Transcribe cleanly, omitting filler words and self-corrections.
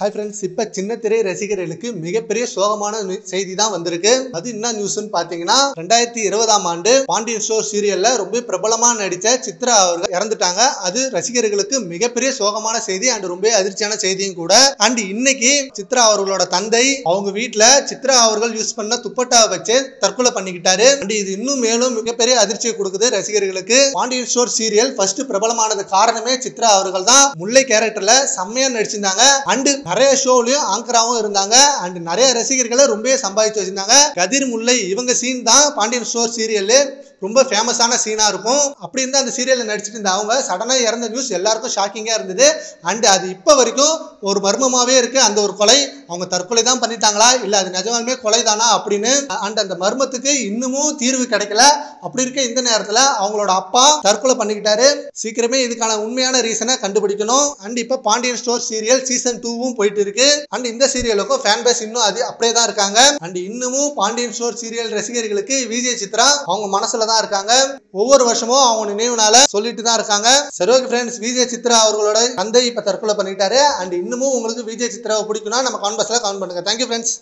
Hi friends இப்ப சின்ன திரை ரசிகர்களுக்கு மிகப்பெரிய சோகமான செய்தி தான் வந்திருக்கு. அது என்ன நியூஸ்னு பாத்தீங்கன்னா 2020ஆம் ஆண்டு பாண்டியன் ஸ்டோர் சீரியல்ல ரொம்ப பிரபலமா நடிச்ச சித்ரா அவர்கள் இறந்துட்டாங்க. அது ரசிகர்களுக்கு மிகப்பெரிய சோகமான செய்தி அண்ட் ரொம்ப அதிர்ச்சியான செய்தியும் கூட. அண்ட் இன்னைக்கு சித்ரா அவர்களோட தந்தை அவங்க வீட்ல சித்ரா அவர்கள் யூஸ் பண்ண துப்பட்டாவை வச்சு தற்கொலை பண்ணிக்கிட்டாரு. அண்ட் இது இன்னும் மேலும் மிகப்பெரிய அதிர்ச்சியை கொடுக்குது ரசிகர்களுக்கு. பாண்டியன் ஸ்டோர் சீரியல் ஃபர்ஸ்ட் பிரபலமானது காரணமே சித்ரா அவர்கள் தான். முல்லை கேரக்டர்ல செம்மையா நடிச்சிருந்தாங்க. அண்ட் நிறைய ஷோலயும் ஆங்கராவும் இருந்தாங்க. அண்ட் நிறைய ரசிகர்களை ரொம்ப சம்பாதிச்சு வச்சிருந்தாங்க. கதிர் முல்லை இவங்க சீன் தான் பாண்டியன் ஸ்டோர் சீரியல்ல ரொம்ப ஃபேமஸான சீனா இருக்கும். அப்படி இருந்தா அந்த சீரியல்ல நடிச்சிட்டு இருந்த அவங்க சடனா இறந்த நியூஸ் எல்லாருக்கும் ஷாக்கிங்கா இருந்தது. அண்ட் அது இப்ப வரைக்கும் ஒரு மர்மமாவே இருக்கு. அந்த ஒரு கொலை அவங்க தற்கொலை தான் பண்ணிட்டாங்களா இல்ல அது நிஜமாலுமே கொலை தானா அப்படின்னு. அண்ட் அந்த மர்மத்துக்கு இன்னமும் தீர்வு கிடைக்கல. அப்படி இருக்க இந்த நேரத்துல அவங்களோட அப்பா தற்கொலை பண்ணிக்கிட்டாரு. சீக்கிரமே இதுக்கான உண்மையான ரீசனை கண்டுபிடிக்கணும். அண்ட் இப்ப பாண்டியன் ஸ்டோர் சீரியல் சீசன் 2வும் போயிட்டு இருக்கு. அண்ட் இந்த சீரியலுக்கும் ஃபேன் பேஸ் இன்னும் அது அப்படியே தான் இருக்காங்க. அண்ட் இன்னமும் பாண்டியன் ஸ்டோர் சீரியல் ரசிகர்களுக்கு விஜய் சித்ரா அவங்க மனசுல தான் இருக்காங்க. ஒவ்வொரு வருஷமும் அவங்க நினைவு நாள சொல்லிட்டு தான் இருக்காங்க. சரி ஓகே ஃப்ரெண்ட்ஸ், விஜய் சித்ரா அவர்களோட தந்தை இப்ப தற்கொலை பண்ணிட்டாரு. அண்ட் இன்னமும் உங்களுக்கு விஜய் சித்ராவை பிடிக்கும்னா நம்ம கான்வர்ஸ்ல கமெண்ட் பண்ணுங்க. Thank you friends.